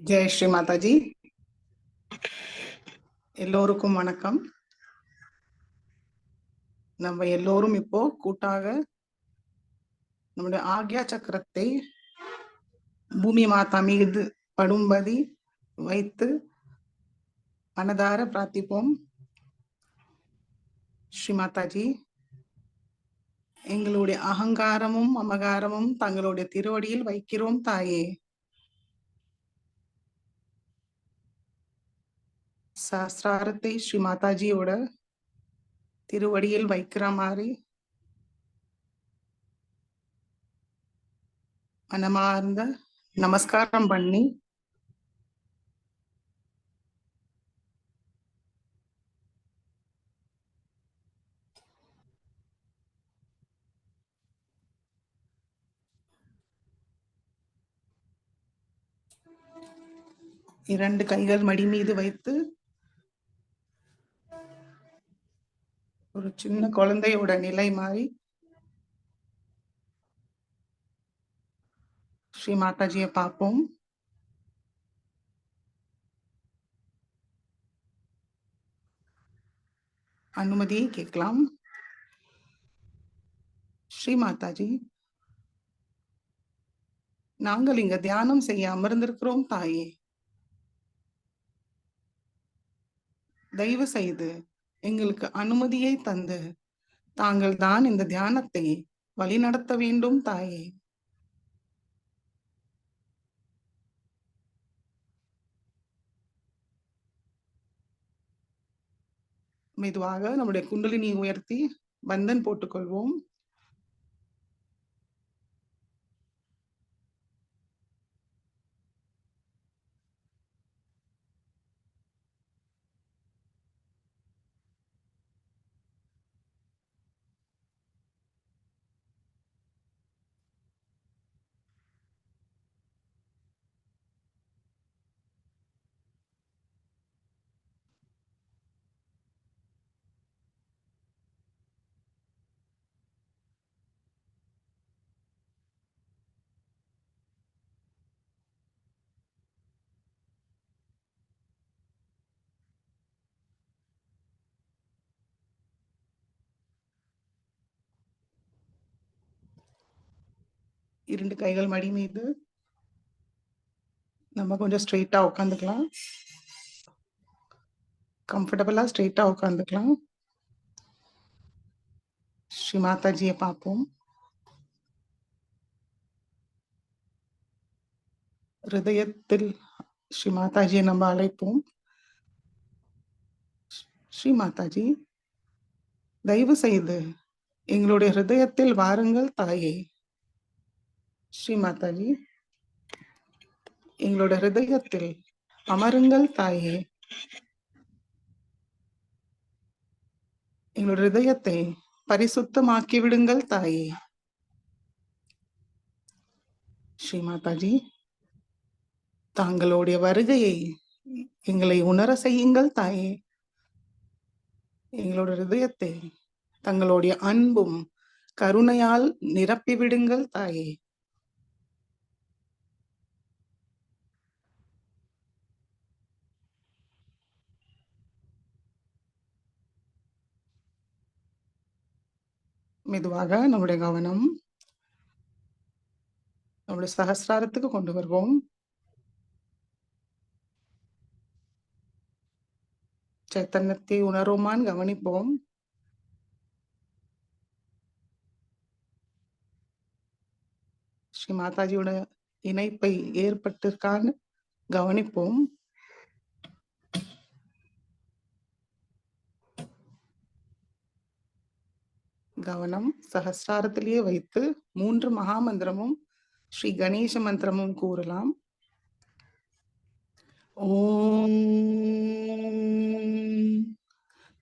ஜெய் ஸ்ரீ மாதாஜி. எல்லோருக்கும் வணக்கம். நம்ம எல்லோரும் இப்போ கூட்டாக நம்முடைய ஆக்யா சக்கரத்தை பூமி மாதா மீது படும்படி வைத்து மனதார பிரார்த்திப்போம். ஸ்ரீ மாதாஜி, எங்களுடைய அகங்காரமும் அமகாரமும் தங்களுடைய திருவடியில் வைக்கிறோம் தாயே. சாஸ்திராரத்தை ஸ்ரீ மாதாஜியோட திருவடியில் வைக்கிற மாதிரி மனமார்ந்த நமஸ்காரம் பண்ணி இரண்டு கைகள் மடி மீது வைத்து ஒரு சின்ன குழந்தையோட நிலை மாறி ஸ்ரீ மாதாஜியை பார்ப்போம். அனுமதியை கேட்கலாம். ஸ்ரீ மாதாஜி, நாங்கள் இங்க தியானம் செய்ய அமர்ந்திருக்கிறோம் தாயே. தயவு செய்து எங்களுக்கு அனுமதியை தந்து தாங்கள் தான் இந்த தியானத்தை வழிநடத்த வேண்டும் தாயே. மெதுவாக நம்முடைய குண்டலினி உயர்த்தி பந்தன் போட்டுக்கொள்வோம். இரண்டு கைகள் மடி மீது நம்ம கொஞ்சம் ஸ்ட்ரெயிட்டா உட்காந்துக்கலாம். கம்ஃபர்டபுளா ஸ்ட்ரெயிட்டா உட்காந்துக்கலாம். ஸ்ரீ மாதாஜியை பார்ப்போம். ஹிருதயத்தில் ஸ்ரீ மாதாஜியை நம்ம அழைப்போம். ஸ்ரீ மாதாஜி, தயவு செய்து எங்களுடைய ஹிருதயத்தில் வாருங்கள் தாயே. ஸ்ரீ மாதாஜி, எங்களுடைய ஹிருதயத்தில் அமருங்கள் தாயே. எங்களுடைய ஹிருதயத்தை பரிசுத்தமாக்கி விடுங்கள் தாயே. ஸ்ரீ மாதாஜி, தாங்களுடைய வருகையை எங்களை உணர செய்யுங்கள் தாயே. எங்களுடைய ஹிருதயத்தை தங்களுடைய அன்பும் கருணையால் நிரப்பி விடுங்கள் தாயே. மெதுவாக நம்முடைய கவனம் நம்முடைய சகஸ்ராரத்துக்கு கொண்டு வருவோம். சைத்தன்யத்தை உணர்வோமான்னு கவனிப்போம். ஸ்ரீ மாதாஜியோட இணைப்பை ஏற்பட்டிருக்கான்னு கவனிப்போம். கவனம் சகஸ்ராரத்திலேயே வைத்து 3 மகாமந்திரமும் ஸ்ரீ கணேச மந்திரமும் கூறலாம். ஓம்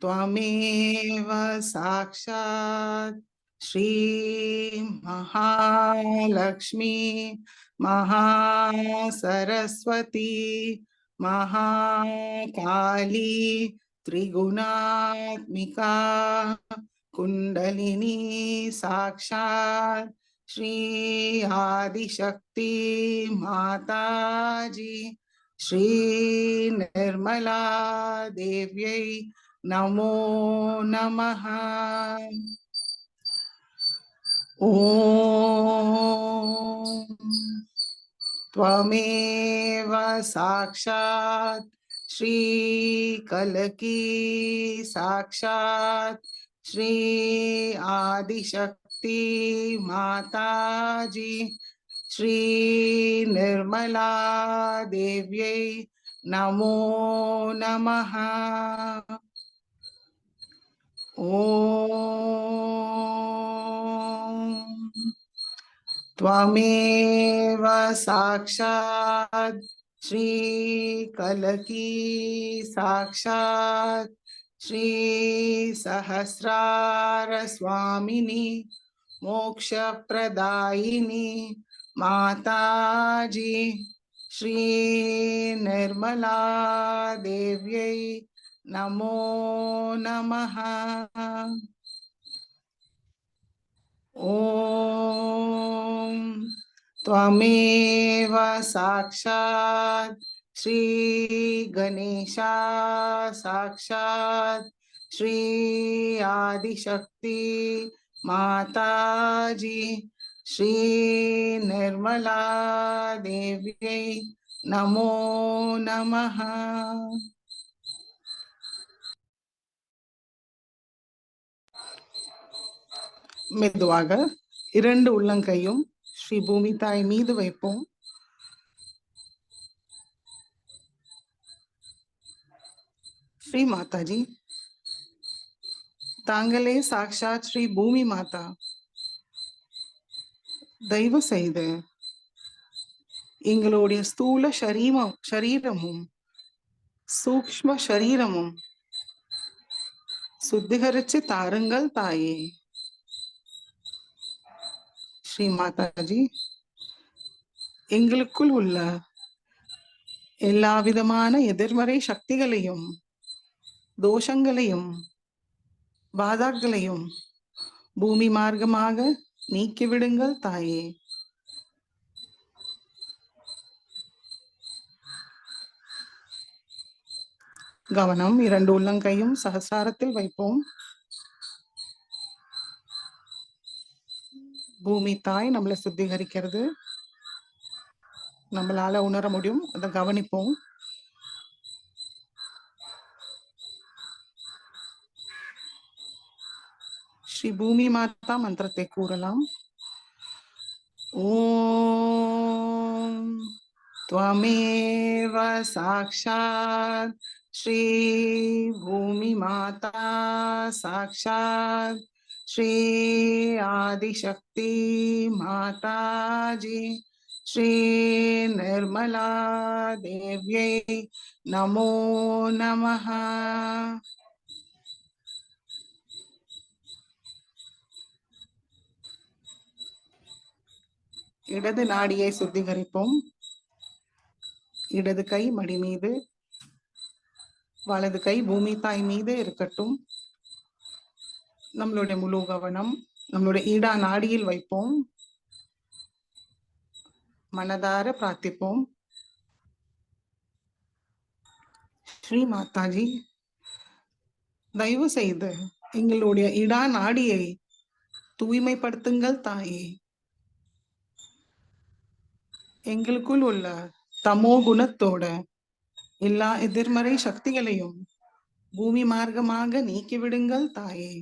त्वमेव साक्षात् श्री महालक्ष्मी महासरस्वती महाकाली त्रिगुणात्मिका कुंडलिनी साक्षात् श्री आदिशक्ति माताजी श्री निर्मला देव्यै नमो नमः। ॐ त्वमेव साक्षात् श्री कलकी साक्षात् श्री आदिशक्ति माताजी श्री निर्मला देव्यै नमो नमः। ॐ त्वमेव साक्षात् श्री कलकी साक्षात् श्री सहस्रार स्वामिनी मोक्षप्रदायिनी माताजी श्री निर्मला देव्यै नमो नमः। ॐ त्वमेव साक्षात् श्री गणेशा साक्षात् श्री आदिशक्ति माताजी श्री निर्मला देव्यै नमो नमः। மெதுவாக இரண்டு உள்ளங்கையும் ஸ்ரீ பூமி தாய் மீது வைப்போம். ஸ்ரீ மாதாஜி, தாங்களே சாக்ஷாத் ஸ்ரீ பூமி மாதா. தயவு செய்து எங்களுடைய ஸ்தூல சரீரமும் சூக்ஷ்ம சரீரமும் சுத்திகரிச்சு தாருங்கள் தாயே. ஸ்ரீ மாதாஜி, எங்களுக்குள் உள்ள எல்லா விதமான எதிர்மறை சக்திகளையும் தோஷங்களையும் பாதாக்களையும் பூமி மார்க்கமாக நீக்கிவிடுங்கள் தாயே. கவனம் இரண்டு உள்ளங்கையும் சகசாரத்தில் வைப்போம். பூமி தாய் நம்மளை சுத்திகரிக்கிறது நம்மளால உணர முடியும், அதை கவனிப்போம். ஸ்ரீ பூமி மாதா மந்திரத்தை கூறலாம். ஓம் त्वमेव साक्षात् श्री भूमि माता साक्षात् श्री आदिशक्ति माताजी श्री निर्मला देव्यै नमो नमः। இடது நாடியை சுத்திகரிப்போம். இடது கை மடி மீது, வலது கை பூமி தாய் மீது இருக்கட்டும். நம்மளுடைய முழு கவனம் நம்மளுடைய ஈடா நாடியில் வைப்போம். மனதார பிரார்த்திப்போம். ஸ்ரீ மாதாஜி, தயவு செய்து எங்களுடைய இடா நாடியை தூய்மைப்படுத்துங்கள் தாயே. எங்களுக்குள் உள்ள தமோ குணத்தோட எல்லா எதிர்மறை சக்திகளையும் பூமி மார்க்கமாக நீக்கிவிடுங்கள் தாயே.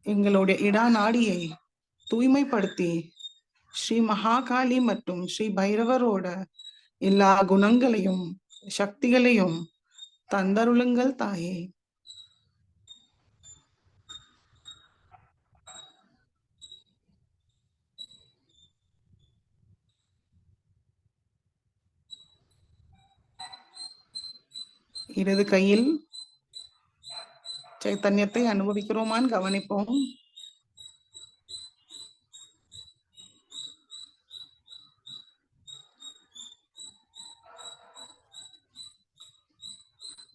எங்களுடைய இடா நாடியை தூய்மைப்படுத்தி ஸ்ரீ மகாகாளி மற்றும் ஸ்ரீ பைரவரோட எல்லா குணங்களையும் சக்திகளையும் தந்தருளுங்கள் தாயே. இடது கையில் சைத்தன்யத்தை அனுபவிக்கிறோமான்னு கவனிப்போம்.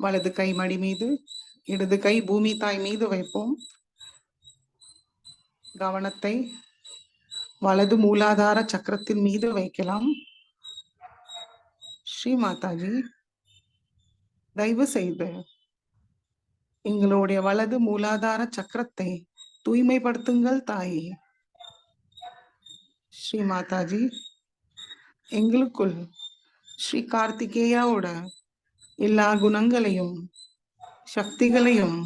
வலது கை மடி மீது, இடது கை பூமி தாய் மீது வைப்போம். கவனத்தை வலது மூலாதார சக்கரத்தின் மீது வைக்கலாம். ஸ்ரீ மாதாஜி, தயவு செய்து எங்களுடைய வலது மூலாதார சக்கரத்தை தூய்மைப்படுத்துங்கள் தாயே. ஸ்ரீ மாதாஜி, எங்களுக்குள் ஸ்ரீ கார்த்திகேயாவோட எல்லா குணங்களையும் சக்திகளையும்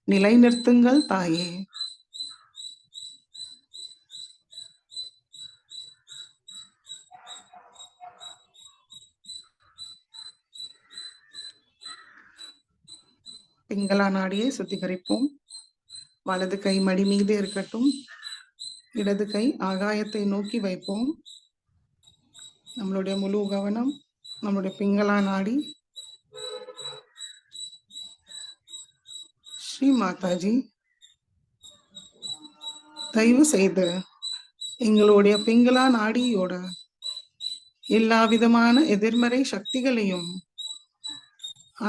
நிலைநிறுத்துங்கள் தாயே. பிங்களா நாடியை சுத்திகரிப்போம். வலது கை மடி மீது இருக்கட்டும். இடது கை ஆகாயத்தை நோக்கி வைப்போம். நம்மளுடைய முழு கவனம் நம்மளுடைய பிங்களா நாடி. ஸ்ரீ மாதாஜி, தயவு செய்து எங்களுடைய பிங்களா நாடியோட எல்லா விதமான எதிர்மறை சக்திகளையும்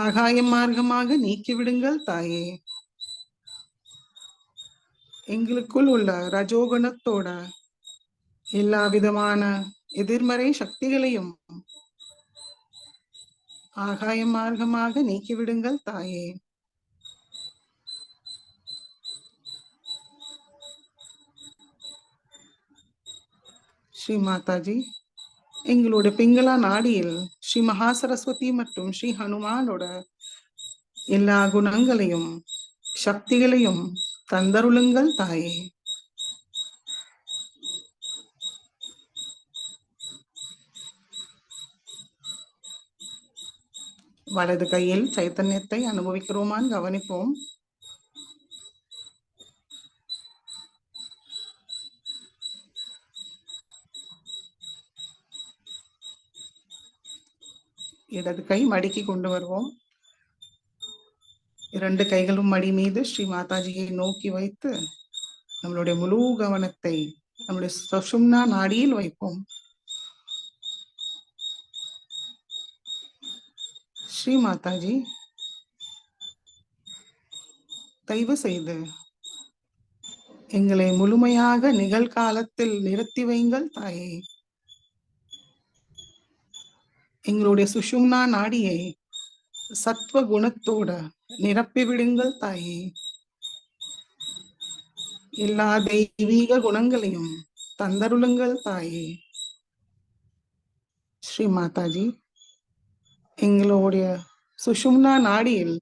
ஆகாய மார்க்கமாக நீக்கிவிடுங்கள் தாயே. எங்களுக்குள் உள்ள ரஜோகுணத்தோட எல்லா விதமான எதிர்மறை சக்திகளையும் ஆகாய மார்க்கமாக நீக்கிவிடுங்கள் தாயே. ஸ்ரீ மாதாஜி, எங்களுடைய பிங்களா நாடியில் ஸ்ரீ மகா சரஸ்வதி மற்றும் ஸ்ரீ ஹனுமானோட எல்லா குணங்களையும் சக்திகளையும் தந்தருளுங்கள் தாயே. வலது கையில் சைத்தன்யத்தை அனுபவிக்கிறோமான்னு கவனிப்போம். இடது கை மடிக்கு கொண்டு வருவோம். இரண்டு கைகளும் மடி மீது ஸ்ரீ மாதாஜியை நோக்கி வைத்து நம்மளுடைய முழு கவனத்தை நம்முடைய சுஷும்னா நாடியில் வைப்போம். ஸ்ரீ மாதாஜி, தயவு செய்து எங்களை முழுமையாக நிகழ்காலத்தில் நிறுத்தி வைங்கள் தாயே. எங்களுடைய சுஷும்னா நாடியை சத்வ குணத்தோட நிரப்பி விடுங்கள் தாயே. எல்லா தெய்வீக குணங்களையும் தந்தருளுங்கள் தாயே. ஸ்ரீ மாதாஜி, எங்களுடைய சுஷும்னா நாடியில்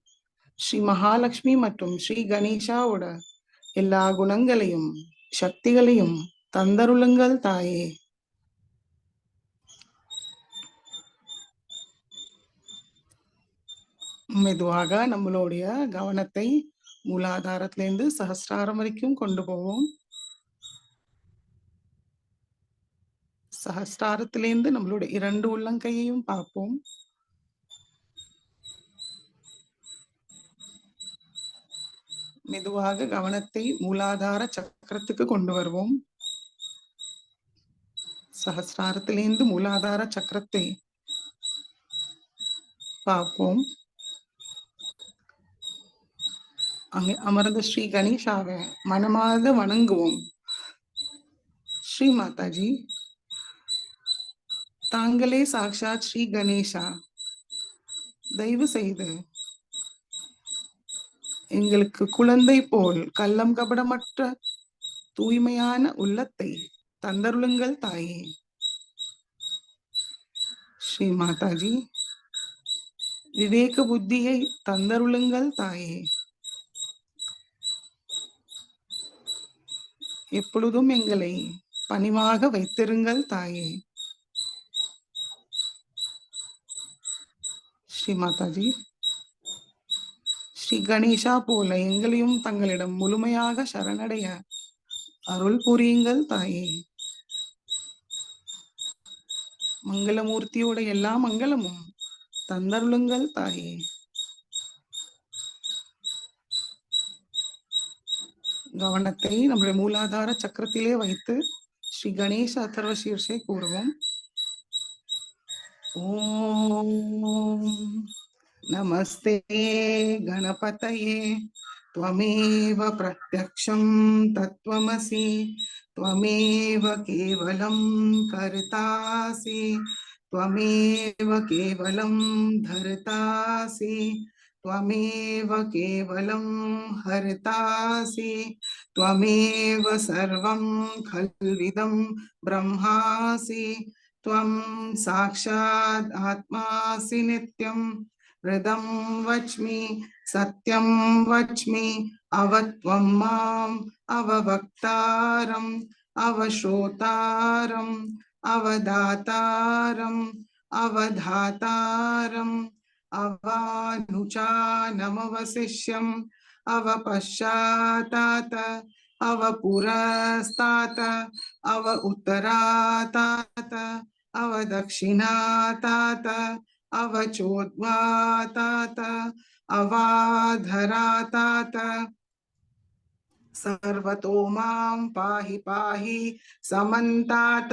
ஸ்ரீ மகாலட்சுமி மற்றும் ஸ்ரீ கணேஷாவோட எல்லா குணங்களையும் சக்திகளையும் தந்தருளுங்கள் தாயே. மெதுவாக நம்மளுடைய கவனத்தை மூலாதாரத்திலிருந்து சஹஸ்ராரம் வரைக்கும் கொண்டு போவோம். சஹஸ்ராரத்திலிருந்து நம்மளுடைய இரண்டு உள்ளங்கையையும் பார்ப்போம். மெதுவாக கவனத்தை மூலாதார சக்கரத்துக்கு கொண்டு வருவோம். சஹஸ்ராரத்திலிருந்து மூலாதார சக்கரத்தை பார்ப்போம். அங்கே அமர்ந்த ஸ்ரீ கணேஷாவை மனமாக வணங்குவோம். ஸ்ரீ மாதாஜி, தாங்களே சாக்ஷாத் ஸ்ரீ கணேஷா, தயவு செய்து எங்களுக்கு குழந்தை போல் கள்ளம் கபடமற்ற தூய்மையான உள்ளத்தை தந்தருளுங்கள் தாயே. ஸ்ரீ மாதாஜி, விவேக புத்தியை தந்தருளுங்கள் தாயே. எப்பொழுதும் எங்களை பணிவாக வைத்திருங்கள் தாயே. ஸ்ரீ மாதாஜி, ஸ்ரீ கணேஷா போல எங்களையும் தங்களிடம் முழுமையாக சரணடைய அருள் புரியுங்கள் தாயே. மங்களமூர்த்தியோட எல்லா மங்களமும் தந்தருளுங்கள் தாயே. கவனத்தை நம்முடைய மூலாதார சக்கரத்திலே வைத்து ஸ்ரீ கணேச அதர்வ சீர்ஷை கூறுவோம். ஓம் நமஸ்தே கணபதயே त्वमेव प्रत्यक्षं तत्त्वमसि त्वमेव केवलं कर्तासि त्वमेव केवलं धर्तासि त्वमेव केवलं हर्तासि त्वमेव सर्वं खल्विदं ब्रह्मासि त्वं साक्षात् आत्मासि नित्यं हृदं वच्मि सत्यं वच्मि अवत्वं माम् अववक्तारम् अवश्रोतारम् अवदातारम् अवधातारम् अवानुचानमवशिष्यम् अवपश्चातात अवपुरस्तात अव उत्तरातात अवदक्षिणातात अवचोद्वातात अवाधरातात सर्वतो मां पाहि पाहि समन्तात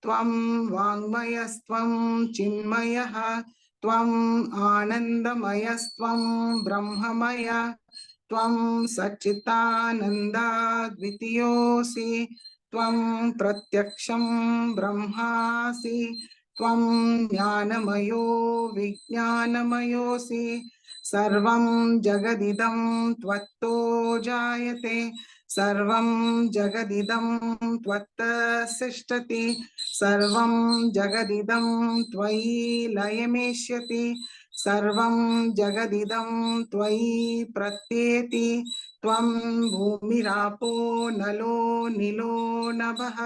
त्वं वाङ्मयस्त्वं चिन्मयः त्वं आनन्दमयस्त्वं ब्रह्ममय त्वं सच्चिदानन्दा द्वितीयोऽसि त्वं प्रत्यक्षं ब्रह्मासि त्वं ज्ञानमयो विज्ञानमयोऽसि सर्वं जगदिदं त्वत्तो जायते सर्वं जगदिदं त्वत्तसिष्ठति सर्वं जगदिदं त्वयि लयमेष्यति सर्वं जगदिदं त्वयि प्रत्येति त्वं भूमिरापो नलो निलो नभः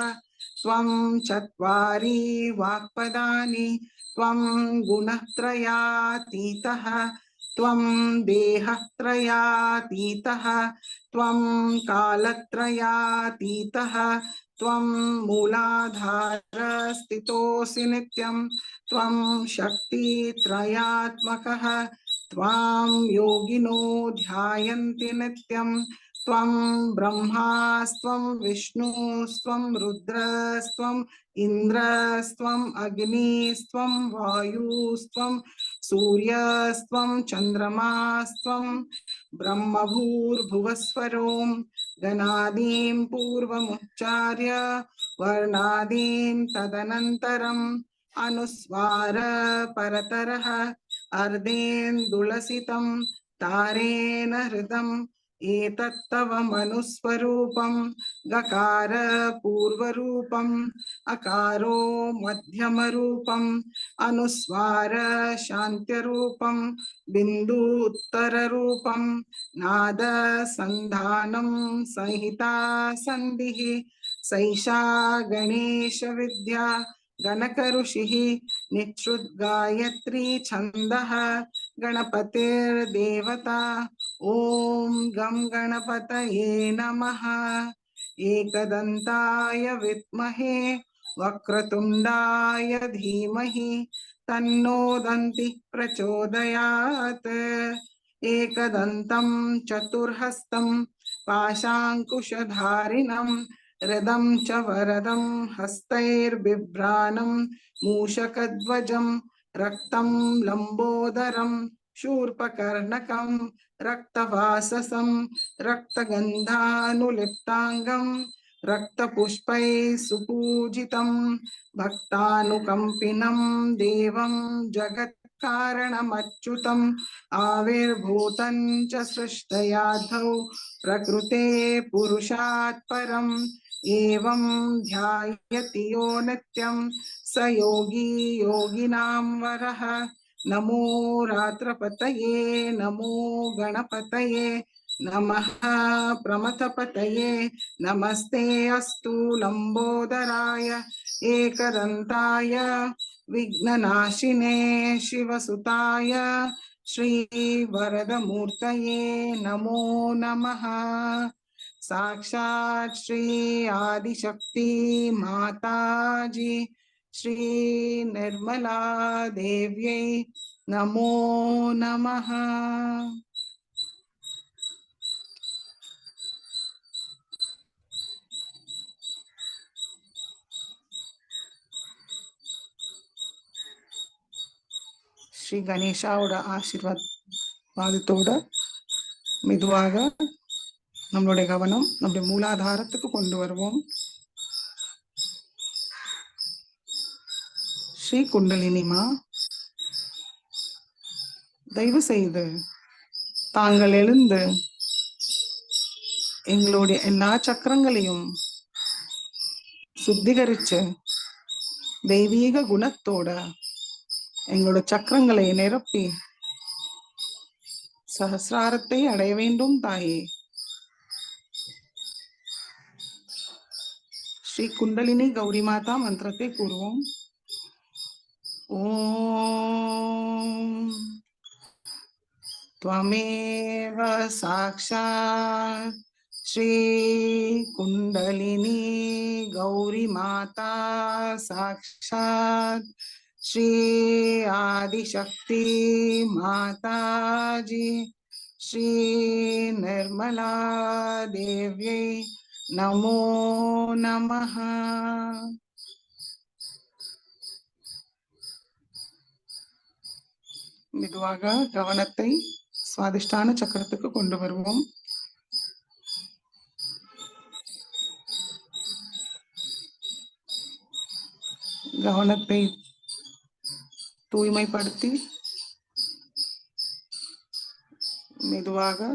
त्वं चत्वारि वाक्पदानि त्वं गुणत्रयातीतः त्वं देहत्रयातीतः त्वं कालत्रयातीतः त्वं मूलाधारस्थितोऽसि नित्यं त्वं शक्तित्रयात्मकः त्वां योगिनो ध्यायन्ति नित्यं त्वं ब्रह्मास्त्वं विष्णुस्त्वं रुद्रस्त्वं इन्द्रस्त्वम् अग्निस्त्वं वायुस्त्वं सूर्यस्त्वं चन्द्रमास्त्वं ब्रह्मभूर्भुवस्वरों गणादीं पूर्वमुच्चार्य वर्णादीं तदनन्तरम् अनुस्वार परतरः अर्धेन्दुलसितं तारेण हृदम् एतत्तव मनुस्वरूपं गकार पूर्वरूपम् अकारो मध्यमरूपम् अनुस्वार शान्त्यरूपं बिन्दु उत्तररूपं नाद संधानं संहिता संधिः सैषा गणेश विद्या गणकऋषिः निच्छ्रुतगायत्री छन्दः गणपतिर्देवता ॐ गं गणपतये नमः एकदन्ताय विद्महे वक्रतुण्डाय धीमहि तन्नो दन्तिः प्रचोदयात् एकदन्तं चतुर्हस्तं पाशाङ्कुशधारिणं हृदं च वरदं हस्तैर्बिभ्राणं मूषकध्वजं रक्तं लम्बोदरं शूर्पकर्णकं रक्तवाससं रक्तगन्धानुलिप्ताङ्गं रक्तपुष्पैः सुपूजितं भक्तानुकम्पिनं देवं जगत्कारणमच्युतम् आविर्भूतं च सृष्टयाधौ प्रकृते पुरुषात् परम् एवं ध्यायति यो नित्यं स योगी योगिनां वरः नमो रात्रपतये नमो गणपतये नमः प्रमथपतये नमस्ते अस्तु लंबोदराय एकदन्ताय विघ्ननाशिने शिवसुताय श्रीवरदमूर्तये नमो नमः साक्षात् श्री आदिशक्ति माताजी श्री निर्मला देव्यै नमो नमः। ஸ்ரீ கணேஷாவோட ஆசீர்வாதத்தோட மெதுவாக நம்மளுடைய கவனம் நம்முடைய மூலாதாரத்துக்கு கொண்டு வருவோம். ஸ்ரீ குண்டலினிமா, தயவு செய்து தாங்கள் எழுந்து எங்களுடைய எல்லா சக்கரங்களையும் சுத்திகரிச்சு தெய்வீக குணத்தோட எங்களோட சக்கரங்களை நிரப்பி சஹசிராரத்தை அடைய வேண்டும் தாயே. ஸ்ரீ குண்டலினி கௌரி மாதா மந்திரத்தை கூறுவோம். ஓம் त्वमेव साक्षात् श्री कुंडलिनी गौरी माता साक्षात् श्री आदिशक्ति माता जी श्री निर्मला देव्यै नमो नमः. மெதுவாக கவனத்தை சுவாதிஷ்டான சக்கரத்துக்கு கொண்டு வருவோம். கவனத்தை தூய்மைப்படுத்தி மெதுவாக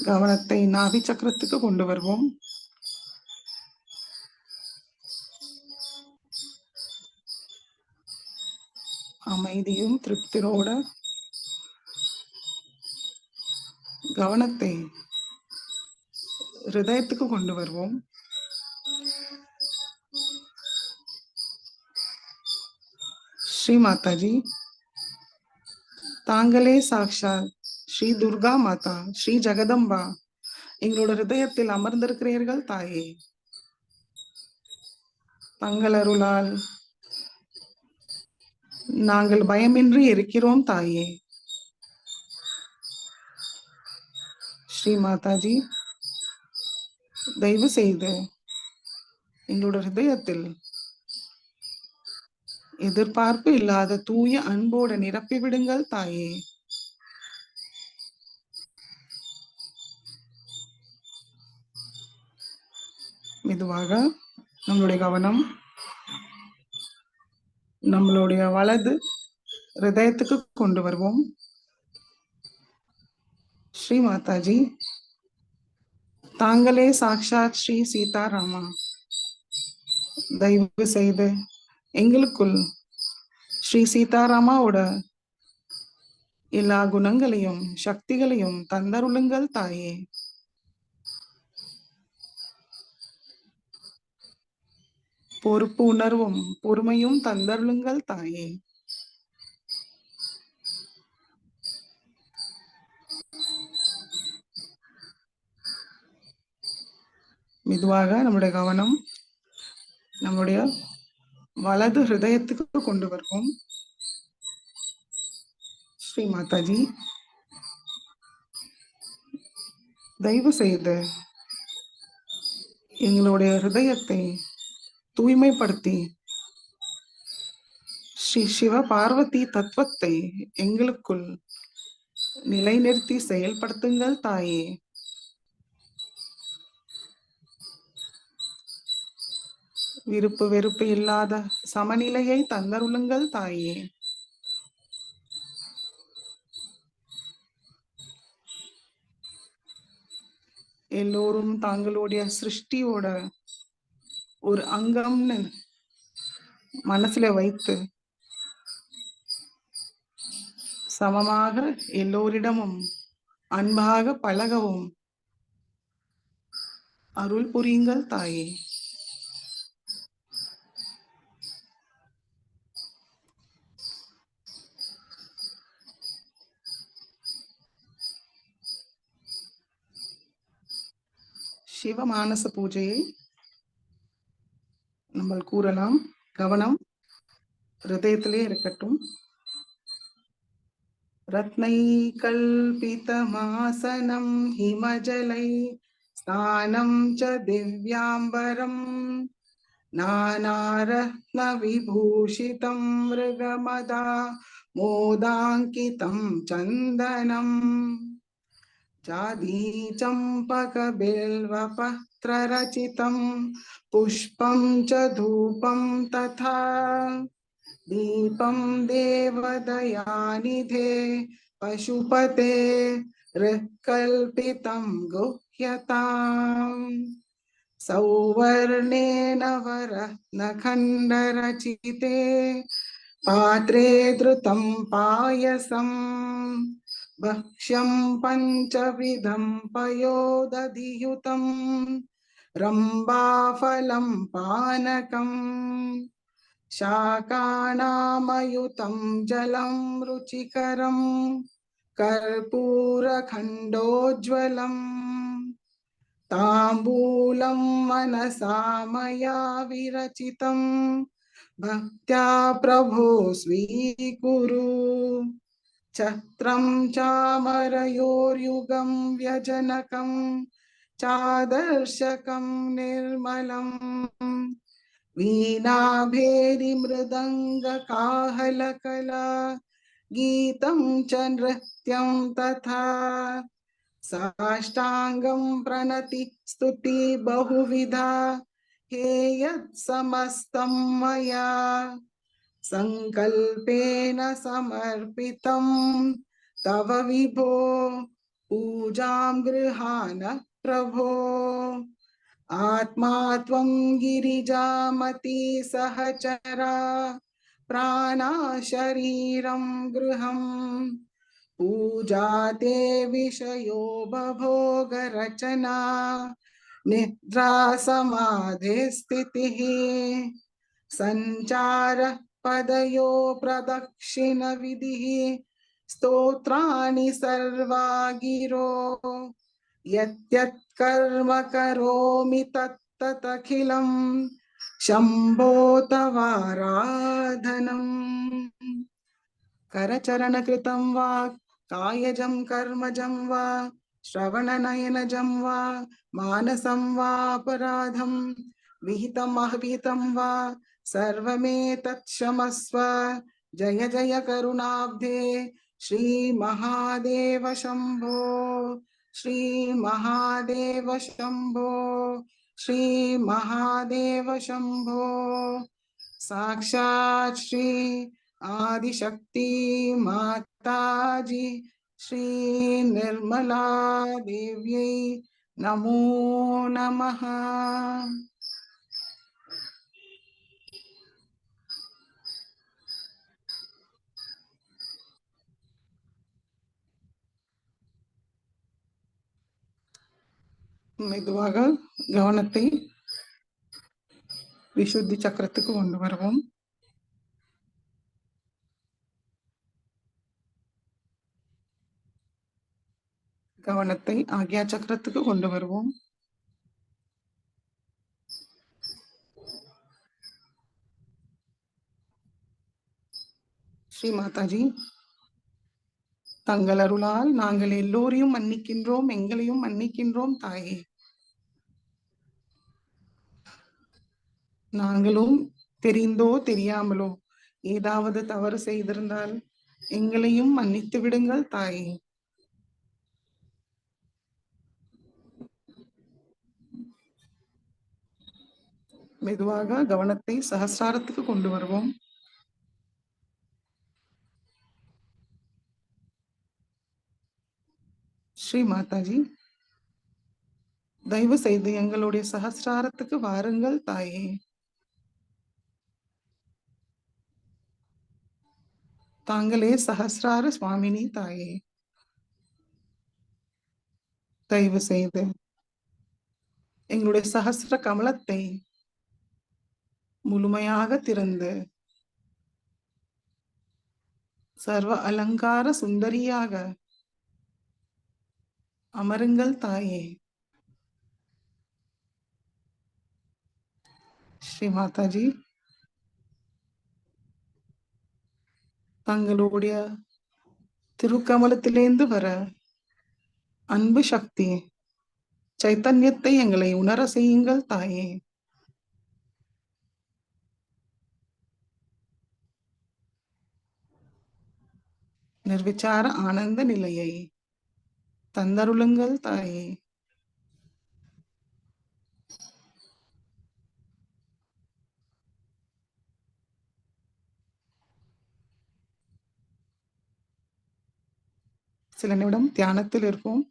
கவனத்தை நாபி சக்கரத்துக்கு கொண்டு வருவோம். அமைதியும் திருப்தியோட கவனத்தை ஹிருதயத்துக்கு கொண்டு வருவோம். ஸ்ரீ மாதாஜி, தாங்களே சாக்ஷாத் ஸ்ரீ துர்கா மாதா, ஸ்ரீ ஜெகதம்பா எங்களோட ஹிருதயத்தில் அமர்ந்திருக்கிறீர்கள் தாயே. தங்கள் அருளால் நாங்கள் பயமின்றி இருக்கிறோம் தாயே. ஸ்ரீ மாதாஜி, தயவு செய்து எங்களோட ஹிருதயத்தில் எதிர்பார்ப்பு இல்லாத தூய அன்போட நிரப்பி விடுங்கள் தாயே. மெதுவாக நம்மளுடைய கவனம் நம்மளுடைய வலது ஹிருதயத்துக்கு கொண்டு வருவோம். ஸ்ரீ மாதாஜி, தாங்களே சாக்ஷாத் ஸ்ரீ சீதாராமா, தயவு செய்து எங்களுக்குள் ஸ்ரீ சீதாராமாவோட எல்லா குணங்களையும் சக்திகளையும் தந்தருளுங்கள் தாயே. பொறுப்பு உணர்வும் பொறுமையும் தந்தருளுங்கள் தாயே. மெதுவாக நம்முடைய கவனம் நம்முடைய வலது ஹிருதயத்துக்கு கொண்டு வருவோம். ஸ்ரீ மாதாஜி, தயவு செய்து எங்களுடைய ஹிருதயத்தை தூய்மைப்படுத்தி ஸ்ரீ சிவ பார்வதி தத்துவத்தை எங்களுக்குள் நிலைநிறுத்தி செயல்படுத்துங்கள் தாயே. விருப்பு வெறுப்பு இல்லாத சமநிலையை தந்தருளுங்கள் தாயே. எல்லோரும் தாங்களுடைய சிருஷ்டியோட ஒரு அங்கம்னு மனசுல வைத்து சமமாக எல்லோரிடமும் அன்பாக பழகவும் அருள் புரியுங்கள் தாயே. சிவமானச பூஜையை நம்ம கூறலாம். கவனம் ஹிருதயத்திலே இருக்கட்டும். ரத்னை கல்பிதமாசனம் ஹிமஜலை ஸ்நானம் ச திவ்யாம்பரம் நானாரத்ன விபூஷிதம் மிருகமதா மோதாங்கிதம் சந்தனம் ஜாதி சம்பக பில்வ பத்ர ரச்சிதம் புஷ்பம் ச தூபம் ததா दीपं देवदयानिधे पशुपते ऋक्कल्पितं गुह्यताम् सौवर्णेन वरत्नखण्डरचिते पात्रे धृतं पायसम् भक्ष्यं पञ्चविधं पयोदधियुतं रम्भाफलं पानकम् शाकानामयुतं जलं रुचिकरं कर्पूरखण्डोज्ज्वलम् ताम्बूलं मनसा मया विरचितं भक्त्या प्रभो स्वीकुरु छत्रं चामरयोर्युगं व्यजनकं चादर्शकं निर्मलम् वीणाभेरिमृदङ्गकाहलकला गीतं च नृत्यं तथा साष्टांगं प्रणति स्तुति बहुविधा हे यत् समस्तं मया संकल्पेन समर्पितं तव विभो पूजां गृहाण प्रभो आत्मा त्वं गिरिजामति सहचरा प्राणा शरीरं गृहम् पूजा ते विषयो बभोगरचना निद्रा समाधि स्थितिः संचारः पदयो प्रदक्षिण विधिः स्तोत्राणि सर्वा गिरो यत् कर्म करोमि तत्तदखिलं शम्भो तवाराधनम् करचरणकृतं वा कायजं कर्मजं वा श्रवणनयनजं वा मानसं वा अपराधं विहितम् अविहितं वा सर्वमेतत् क्षमस्व जय जय करुणाब्धे श्री महादेव शंभो श्री महादेव शंभो श्री महादेव शंभो साक्षात् श्री आदिशक्ति माताजी श्री निर्मला देव्यै नमो नमः மெதுவாக கவனத்தை விசுத்தி சக்கரத்துக்கு கொண்டு வருவோம் கவனத்தை ஆக்யா சக்கரத்துக்கு கொண்டு வருவோம் ஸ்ரீ மாதாஜி தங்கள் அருளால் நாங்கள் எல்லோரையும் மன்னிக்கின்றோம் எங்களையும் மன்னிக்கின்றோம் தாயே நாங்களும் தெரிந்தோ தெரியாமலோ ஏதாவது தவறு செய்திருந்தால் எங்களையும் மன்னித்து விடுங்கள் தாயே மெதுவாக கவனத்தை சஹஸ்ராரத்துக்கு கொண்டு வருவோம் ஸ்ரீ மாதாஜி தயவு செய்து எங்களுடைய சஹஸ்ராரத்துக்கு வாருங்கள் தாயே தாங்களே சஹஸ்ரார சுவாமினி தாயே தயவு செய்து எங்களுடைய சஹஸ்ர கமலத்தை முழுமையாக திறந்து சர்வ அலங்கார சுந்தரியாக அமருங்கள் தாயே ஸ்ரீ மாதாஜி தங்களுடைய திருக்கமலத்திலேந்து வர அன்பு சக்தி சைத்தன்யத்தை எங்களை உணர செய்யுங்கள் தாயே நிர்விச்சார ஆனந்த நிலையை தந்தருளுங்கள் தாயே சில நிமிடம் தியானத்தில் இருப்போம்.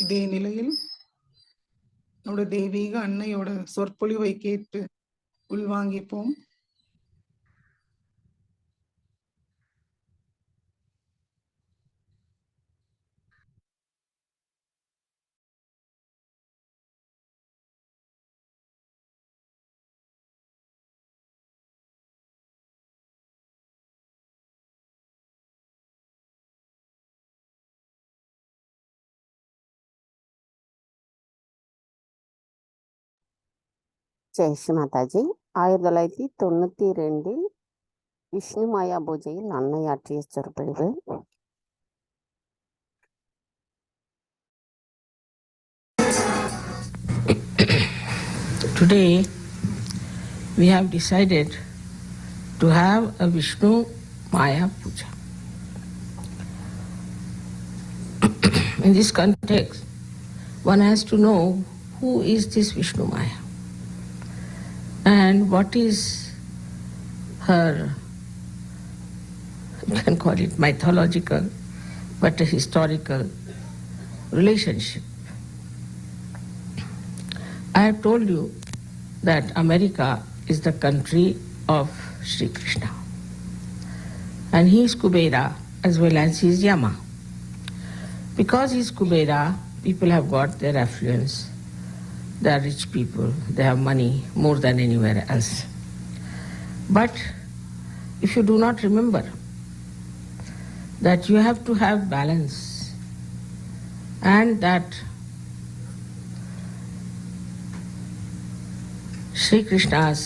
இதே நிலையில் நம்முடைய தெய்வீக அன்னையோட சொற்பொழிவை கேட்டு உள்வாங்கிப்போம். ஜெய் ஸ்ரீ மாதாஜி. 1992 விஷ்ணு மாயா பூஜையில் அன்னையாற்றிய சொற்பொழிவு. Today we have decided to have a Vishnu Maya Puja. In this context, one has to know who is this Vishnu Maya and what is her, you can call it mythological, but a historical relationship. I have told you that America is the country of Sri Krishna, and he is Kubera as well as he is Yama. Because he is Kubera, people have got their affluence, they are rich people, they have money more than anywhere else. But if you do not remember that you have to have balance, and that Sri Krishna's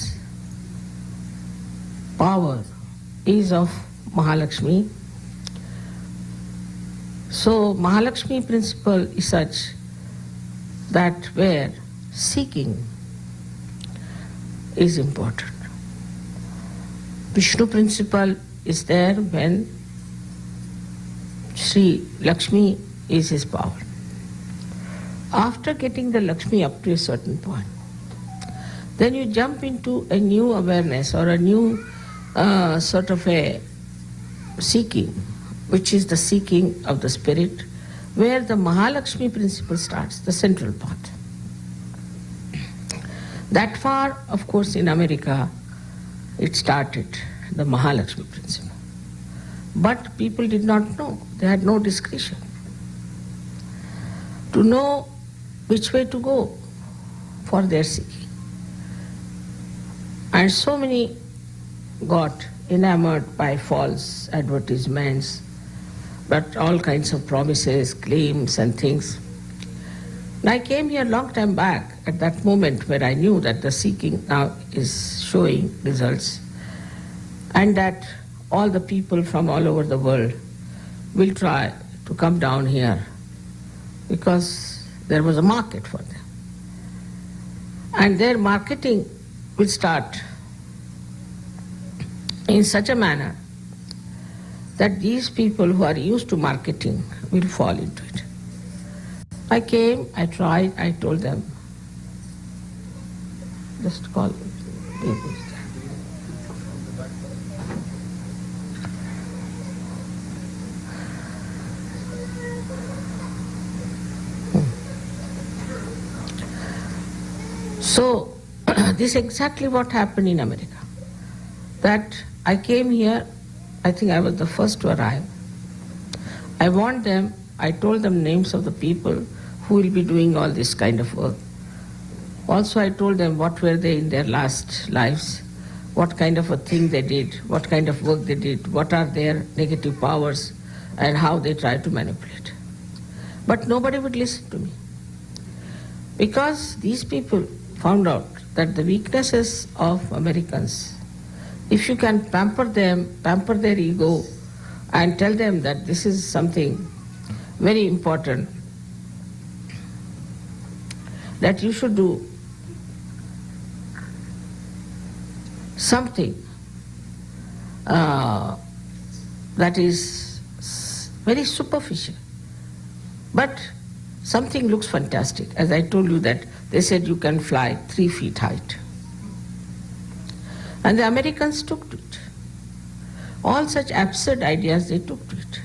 power is of Mahalakshmi. So Mahalakshmi principle is such that where seeking is important. Vishnu principle is there when Sri Lakshmi is his power. After getting the Lakshmi up to a certain point, then you jump into a new awareness or a new sort of a seeking, which is the seeking of the spirit, where the Mahalakshmi principle starts, the central part. That far, of course, in America, it started, the Mahalakshmi principle. But people did not know, they had no discretion to know which way to go for their seeking. And so many got enamored by false advertisements, but all kinds of promises, claims and things. And I came here a long time back at that moment where I knew that the seeking now is showing results, and that all the people from all over the world will try to come down here because there was a market for them. And their marketing will start in such a manner that these people who are used to marketing will fall into it. I came, I tried, I told them, just call people. So, this is exactly what happened in America. that I came here, I think I was the first to arrive. I warned them, I told them names of the people who will be doing all this kind of work. Also, I told them what were they in their last lives, what kind of a thing they did, what kind of work they did, what are their negative powers, and how they try to manipulate. But nobody would listen to me. Because these people found out that the weaknesses of Americans, if you can pamper them, pamper their ego, and tell them that this is something very important that you should do something that is very superficial, but something looks fantastic. As I told you that they said you can fly 3 feet height. And the Americans took to it. All such absurd ideas they took to it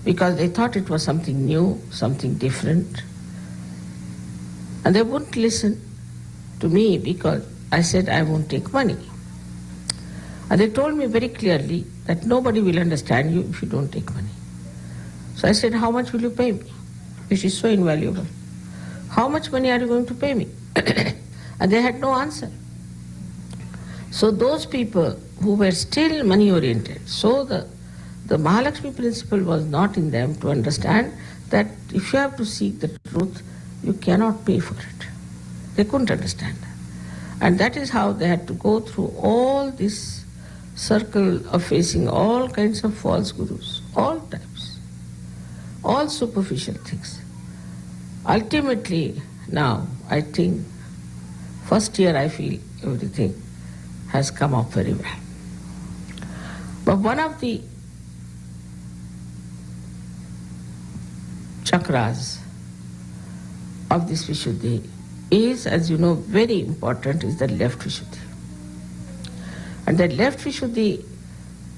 because they thought it was something new, something different. And they wouldn't listen to me because I said I won't take money. And they told me very clearly that nobody will understand you if you don't take money. So I said, how much will you pay me? Which is so invaluable. How much money are you going to pay me? And they had no answer. So those people who were still money oriented, so the Mahalakshmi principle was not in them to understand that if you have to seek the truth, you cannot pay for it. They couldn't understand that. And that is how they had to go through all this circle of facing all kinds of false gurus, all types, all superficial things. Ultimately, now, I think, first year I feel everything has come up very well. But one of the chakras of this Vishuddhi is, as you know, very important, is the left Vishuddhi. And the left Vishuddhi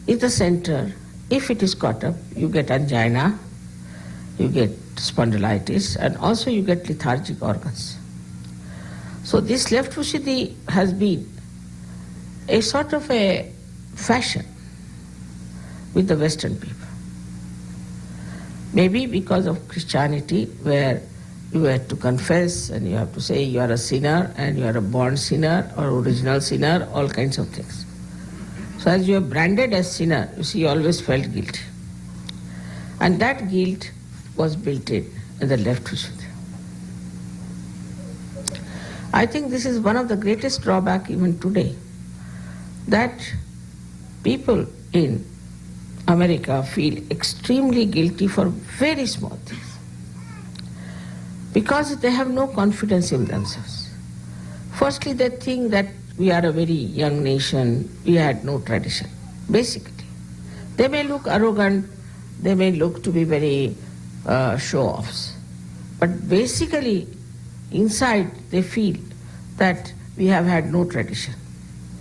is the center. If it is caught up, you get angina, you get spondylitis, and also you get lethargic organs. So this left Vishuddhi has been a sort of a fashion with the Western people. Maybe because of Christianity, where you have to confess and you have to say you are a sinner and you are a born sinner or original sinner, all kinds of things. So as you are branded as sinner, you see, you always felt guilty. And that guilt was built in the left Vishuddhi. I think this is one of the greatest drawbacks even today, that people in America feel extremely guilty for very small things because they have no confidence in themselves. Firstly, they think that we are a very young nation, we had no tradition, basically. They may look arrogant, they may look to be very show-offs, but basically inside they feel that we have had no tradition.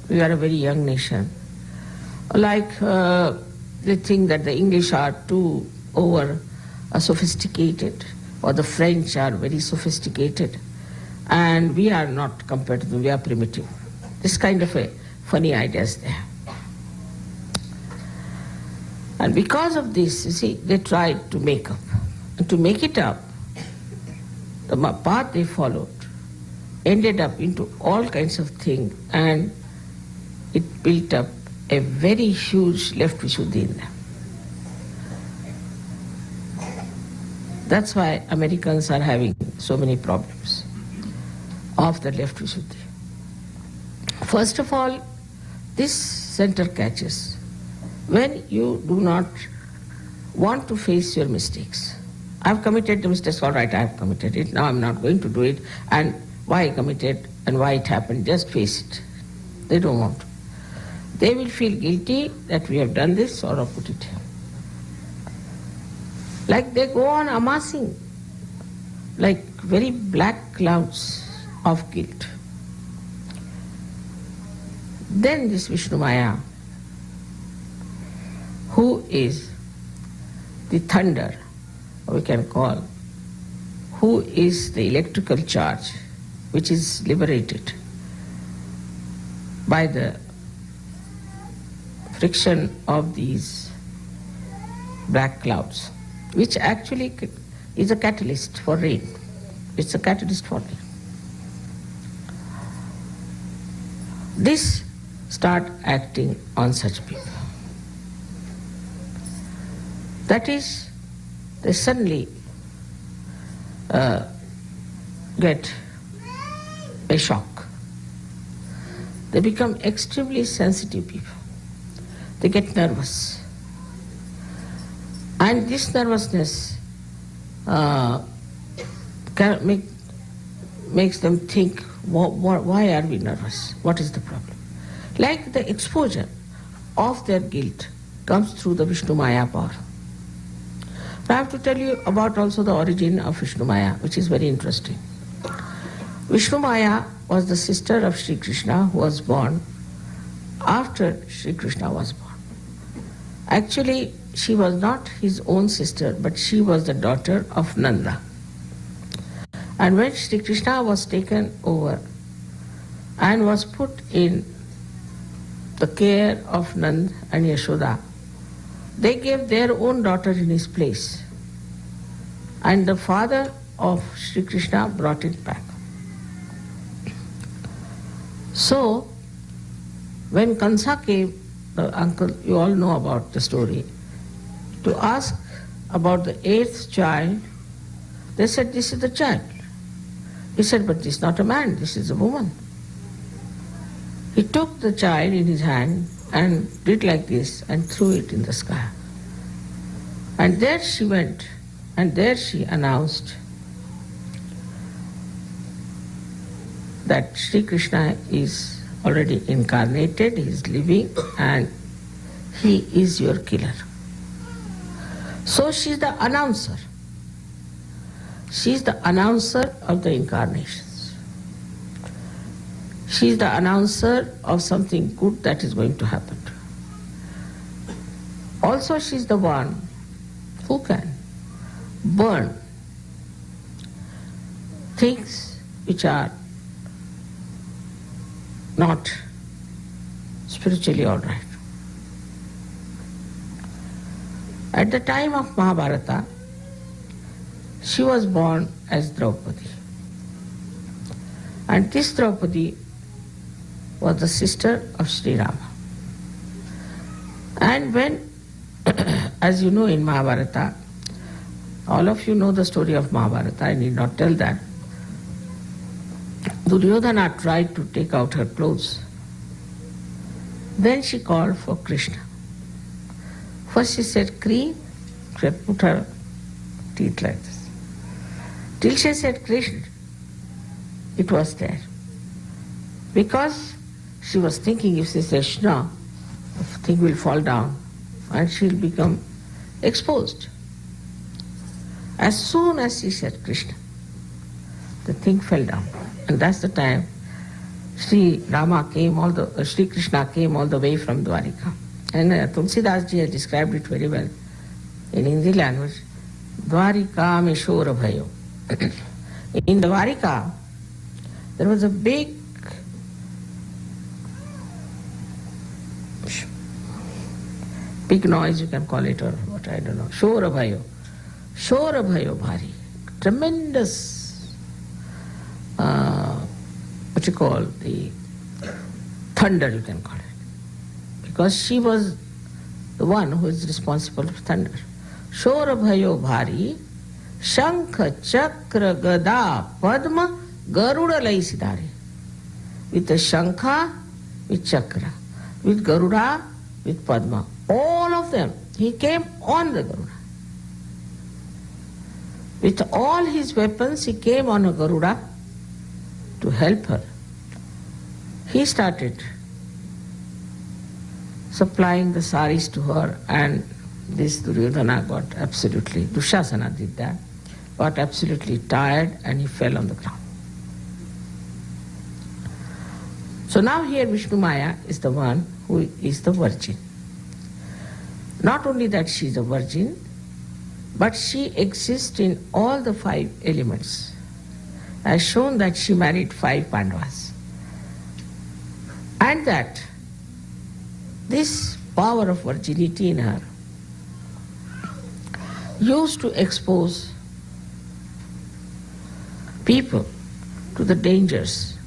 We are a very young nation. Like they think that the English are too over sophisticated, or the French are very sophisticated, and we are not compared to them, we are primitive. This kind of a funny ideas there. And because of this, you see, they tried to make up. And to make it up, the path they followed ended up into all kinds of things, and it built up a very huge left Vishuddhi in them. That's why Americans are having so many problems of the left Vishuddhi. First of all, this center catches when you do not want to face your mistakes. I've committed the mistakes, all right, I've committed it, now I'm not going to do it, and why I committed and why it happened, just face it. They don't want to. They will feel guilty that we have done this or put it here. Like they go on amassing like very black clouds of guilt. Then this Vishnu Maya, who is the thunder, we can call, who is the electrical charge which is liberated by the friction of these black clouds, which actually is a catalyst for rain. It's a catalyst for rain. This start acting on such people. That is, they suddenly get a shock. They become extremely sensitive people. They get nervous. And this nervousness makes them think, why are we nervous? What is the problem? Like the exposure of their guilt comes through the Vishnu Maya power. I have to tell you about also the origin of Vishnu Maya, which is very interesting. Vishnu Maya was the sister of Sri Krishna, who was born after Sri Krishna was born. Actually, she was not his own sister, but she was the daughter of Nanda. And when Sri Krishna was taken over and was put in the care of Nand and Yashoda, they gave their own daughter in his place. And the father of Sri Krishna brought it back. So, when Kansa came, the uncle, you all know about the story, to ask about the 8th child, they said, this is the child. He said, but this is not a man, this is a woman. He took the child in his hand and did like this and threw it in the sky. And there she went, and there she announced that Sri Krishna is already incarnated, he is living, and he is your killer. So she is the announcer. She is the announcer of the incarnations. She is the announcer of something good that is going to happen. Also, she is the one who can burn things which are not spiritually all right. At the time of Mahabharata, she was born as Draupadi. And this Draupadi was the sister of Sri Rama. And when, as you know in Mahabharata, all of you know the story of Mahabharata, I need not tell that. Duryodhana tried to take out her clothes. Then she called for Krishna. First she said, Krishna. She had put her teeth like this. Till she said, Krishna, it was there. Because she was thinking, if she says Krishna, the thing will fall down and she'll become exposed. As soon as she said Krishna, the thing fell down. And that's the time Sri Krishna came all the way from Dwarika. And Tulsidas ji has described it very well in Hindi language. Dwarika me shora bhayo. In Dwarika, there was a big noise, you can call it, or what, I don't know. Shora bhayo. Shora bhayo bhari. Tremendous, what you call, the thunder, you can call it. Because she was the one who is responsible for thunder. Shora bhayo bhari, shankha, chakra, gada, padma, garuda lai sidhari. With the shankha, with chakra, with garuda, with padma. All of them, he came on the garuda. With all his weapons, he came on a garuda to help her. He started supplying the saris to her, and this Duryodhana got absolutely, Dushasana did that, got absolutely tired and he fell on the ground. So now here Vishnu Maya is the one who is the virgin. Not only that she is a virgin, but she exists in all the 5 elements. As shown that she married 5 Pandavas. And that this power of virginity in her, used to expose people to the dangers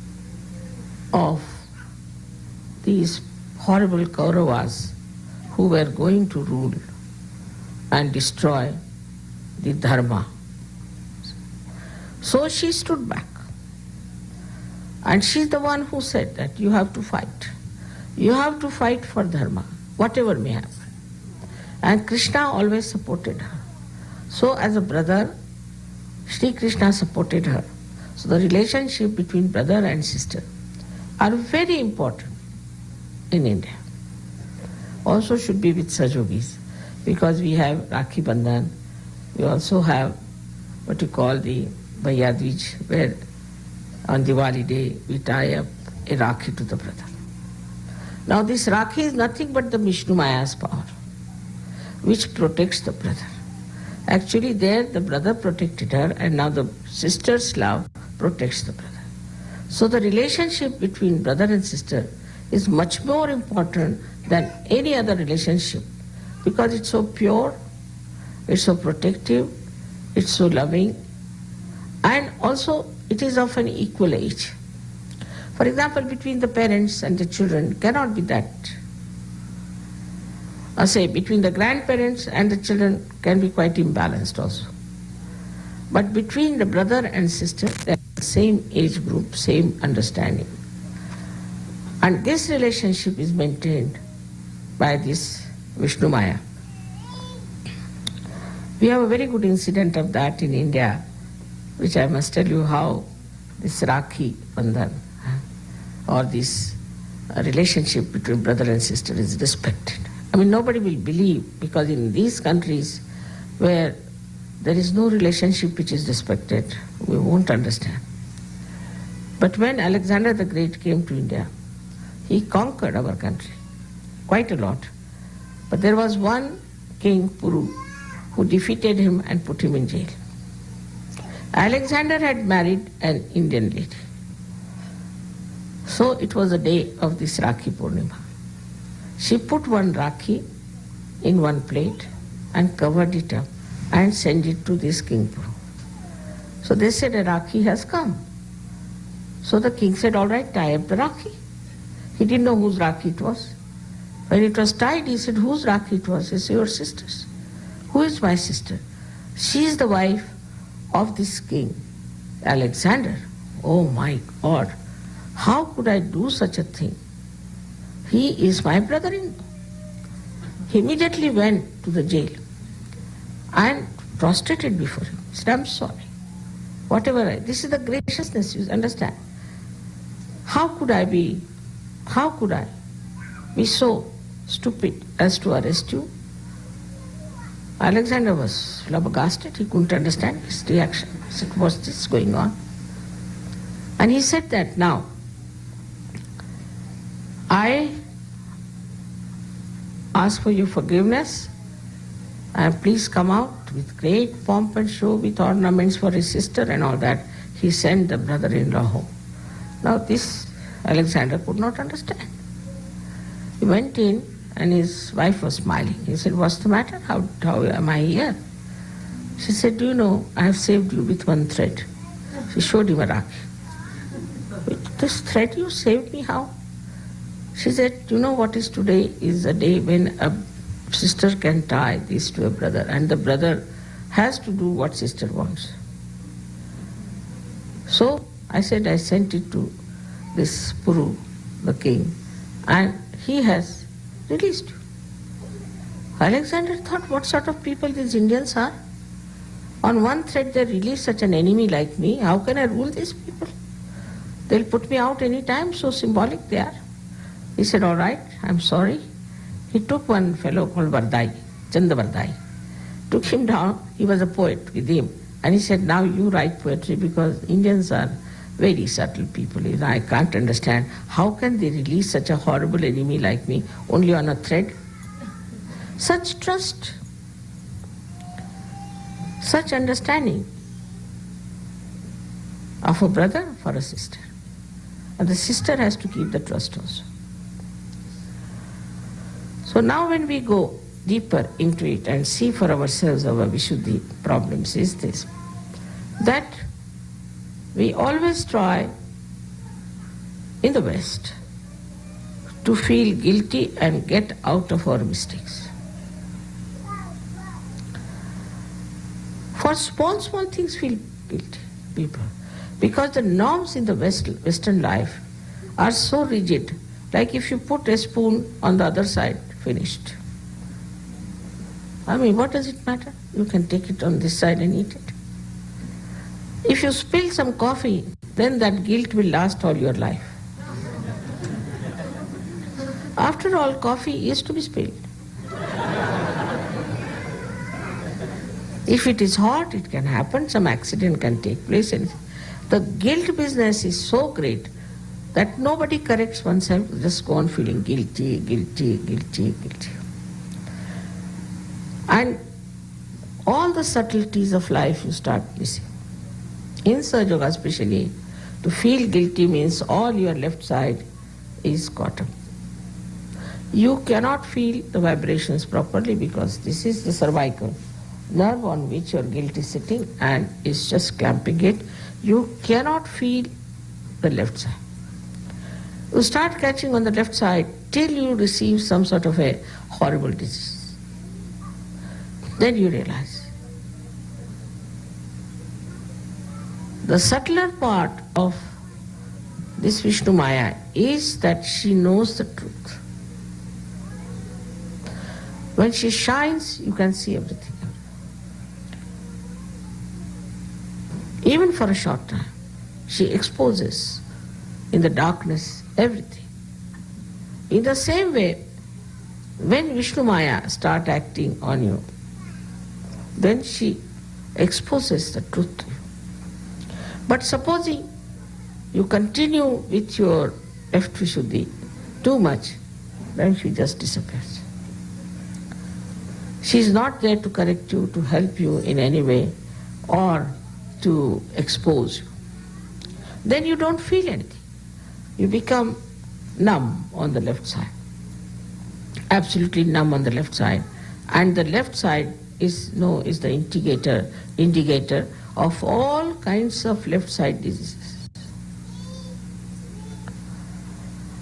of these horrible Kauravas who were going to rule and destroy the dharma. So she stood back. And she's the one who said that you have to fight. You have to fight for dharma, whatever may happen. And Krishna always supported her. So as a brother, Sri Krishna supported her. So the relationship between brother and sister are very important in India. Also should be with Sahajogis, because we have Rakhi Bandhan. We also have what you call the Bhaiya-Dij, where on Diwali day we tie up a Rakhi to the brother. Now this Rakhi is nothing but the Vishnu Maya's power, which protects the brother. Actually there the brother protected her, and now the sister's love protects the brother. So the relationship between brother and sister is much more important than any other relationship, because it's so pure, it's so protective, it's so loving, and also it is of an equal age. For example, between the parents and the children cannot be that. Say between the grandparents and the children can be quite imbalanced also. But between the brother and sister, they are the same age group, same understanding. And this relationship is maintained by this Vishnu Maya. We have a very good incident of that in India, which I must tell you how this Rakhi Bandhan or this relationship between brother and sister is respected. I mean, nobody will believe, because in these countries where there is no relationship which is respected, we won't understand. But when Alexander the Great came to India, he conquered our country quite a lot. But there was one king, Puru, who defeated him and put him in jail. Alexander had married an Indian lady. So it was the day of this Rakhi Purnima. She put one Rakhi in one plate and covered it up and sent it to this King Puru. So they said, a Rakhi has come. So the king said, all right, tie up the Rakhi. He didn't know whose Rakhi it was. When it was tied, he said, whose Rakhi it was? He said, your sister's. Who is my sister? She is the wife of this king, Alexander. Oh my God, how could I do such a thing? He is my brother-in-law. He immediately went to the jail and prostrated before him. He said, I'm sorry. This is the graciousness, you understand. How could I be so stupid as to arrest you? Alexander was flabbergasted. He couldn't understand his reaction. He said, what's this going on? And he said that, now, I ask for your forgiveness, and please come out with great pomp and show, with ornaments for his sister and all that. He sent the brother-in-law home. Now this Alexander could not understand. He went in and his wife was smiling. He said, what's the matter? How am I here? She said, do you know, I have saved you with one thread. She showed him a Rakhi. With this thread you saved me, how? She said, you know what is today is a day when a sister can tie this to a brother, and the brother has to do what sister wants. So I said, I sent it to this Puru, the king, and he has released you. Alexander thought, what sort of people these Indians are? On one thread they release such an enemy like me. How can I rule these people? They'll put me out any time, so symbolic they are. He said, all right, I'm sorry. He took one fellow called Vardai, Chanda Vardai, took him down. He was a poet with him. And he said, now you write poetry, because Indians are very subtle people. I can't understand. How can they release such a horrible enemy like me only on a thread? Such trust, such understanding of a brother for a sister. And the sister has to keep the trust also. So now when we go deeper into it and see for ourselves our Vishuddhi problems is this, that we always try in the West to feel guilty and get out of our mistakes. For small things feel guilty, people. Because the norms in the Western life are so rigid, like if you put a spoon on the other side, finished. I mean, what does it matter? You can take it on this side and eat it. If you spill some coffee, then that guilt will last all your life. After all, coffee is to be spilled. If it is hot, it can happen, some accident can take place. And the guilt business is so great that nobody corrects oneself, just go on feeling guilty, guilty, guilty, guilty. And all the subtleties of life you start missing. In Sahaja Yoga especially, to feel guilty means all your left side is caught up. You cannot feel the vibrations properly because this is the cervical nerve on which your guilt is sitting and is just clamping it. You cannot feel the left side. You start catching on the left side till you receive some sort of a horrible disease. Then you realize the subtler part of this Vishnu Maya is that she knows the truth. When she shines, you can see everything. Even for a short time, she exposes in the darkness everything. In the same way, when Vishnu Maya starts acting on you, then she exposes the truth to you. But supposing you continue with your left Vishuddhi too much, then she just disappears. She is not there to correct you, to help you in any way, or to expose you. Then you don't feel anything. You become numb on the left side. Absolutely numb on the left side. And the left side is the indicator of all kinds of left side diseases.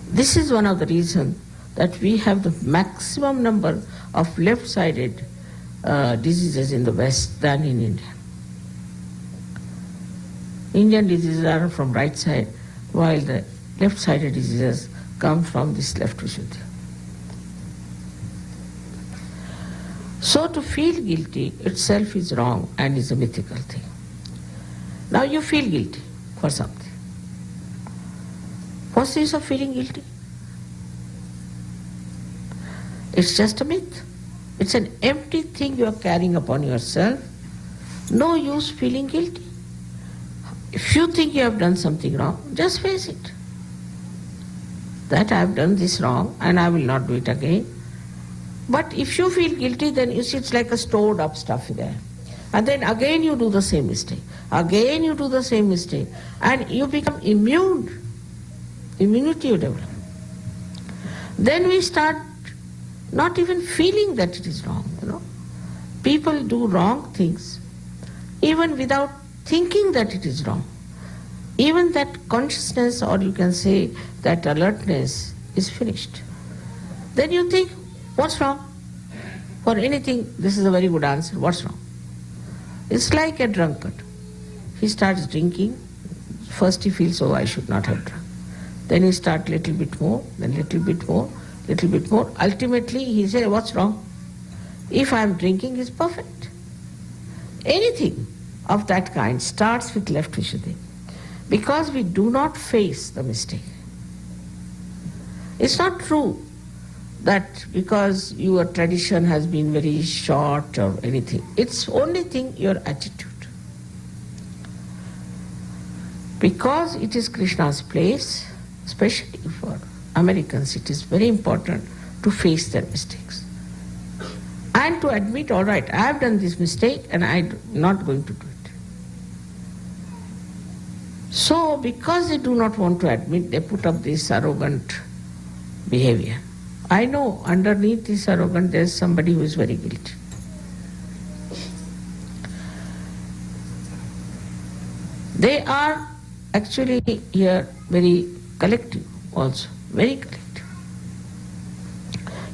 This is one of the reasons that we have the maximum number of left-sided diseases in the West than in India. Indian diseases are from right side, while the left-sided diseases come from this left Vishuddhi. So to feel guilty itself is wrong and is a mythical thing. Now you feel guilty for something. What's the use of feeling guilty? It's just a myth. It's an empty thing you are carrying upon yourself. No use feeling guilty. If you think you have done something wrong, just face it. That I have done this wrong and I will not do it again. But if you feel guilty, then you see it's like a stored up stuff there. And then again you do the same mistake. Again you do the same mistake. And you become immune. Immunity you develop. Then we start not even feeling that it is wrong, People do wrong things even without thinking that it is wrong. Even that consciousness, or you can say that alertness, is finished. Then you think, what's wrong? For anything, this is a very good answer. What's wrong? It's like a drunkard. He starts drinking. First he feels, I should not have drunk. Then he starts little bit more, then little bit more, little bit more. Ultimately, he says, what's wrong? If I am drinking, it's perfect. Anything of that kind starts with left Vishuddhi. Because we do not face the mistake. It's not true that because your tradition has been very short or anything. It's only thing your attitude. Because it is Krishna's place, especially for Americans, it is very important to face their mistakes. And to admit, all right, I have done this mistake and I'm not going to do it. So, because they do not want to admit, they put up this arrogant behavior I know underneath this arrogance there's somebody who is very guilty. They are actually here very collective also, very collective.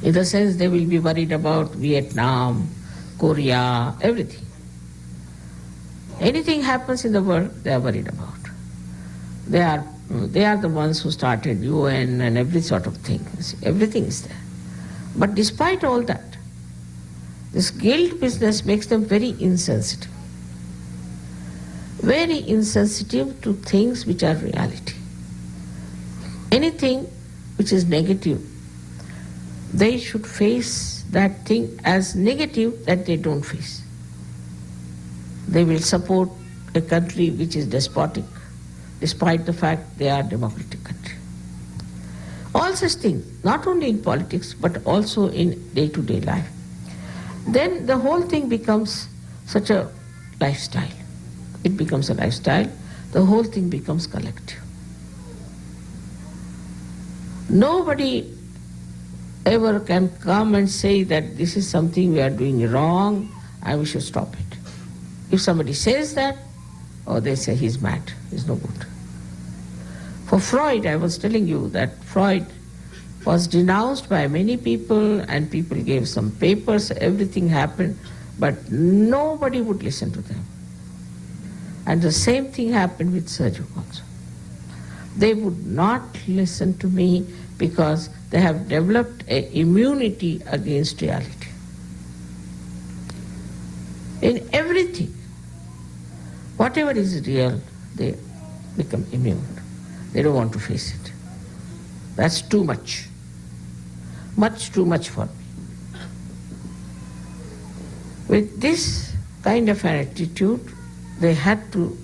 In the sense they will be worried about Vietnam, Korea, everything. Anything happens in the world, they are worried about. They are the ones who started UN and every sort of thing. Everything is there. But despite all that, this guilt business makes them very insensitive. Very insensitive to things which are reality. Anything which is negative, they should face that thing as negative that they don't face. They will support a country which is despotic, despite the fact they are a democratic country. All such things, not only in politics, but also in day-to-day life. Then the whole thing becomes such a lifestyle. It becomes a lifestyle. The whole thing becomes collective. Nobody ever can come and say that this is something we are doing wrong and we should stop it. If somebody says that, they say he's mad, he's no good. For Freud, I was telling you that Freud was denounced by many people and people gave some papers, everything happened, but nobody would listen to them. And the same thing happened with Sahajya also. They would not listen to me because they have developed an immunity against reality. In everything, whatever is real, they become immune. They don't want to face it. That's too much. Much too much for me. With this kind of an attitude, they had to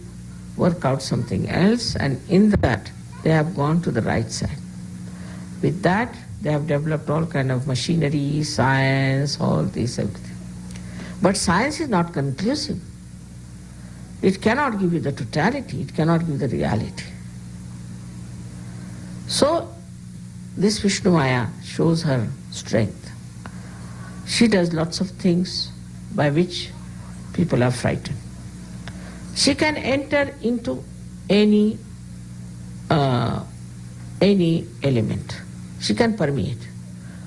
work out something else, and in that, they have gone to the right side. With that, they have developed all kind of machinery, science, all this, everything. But science is not conclusive. It cannot give you the totality, it cannot give the reality. So, this Vishnu Maya shows her strength. She does lots of things by which people are frightened. She can enter into any element. She can permeate.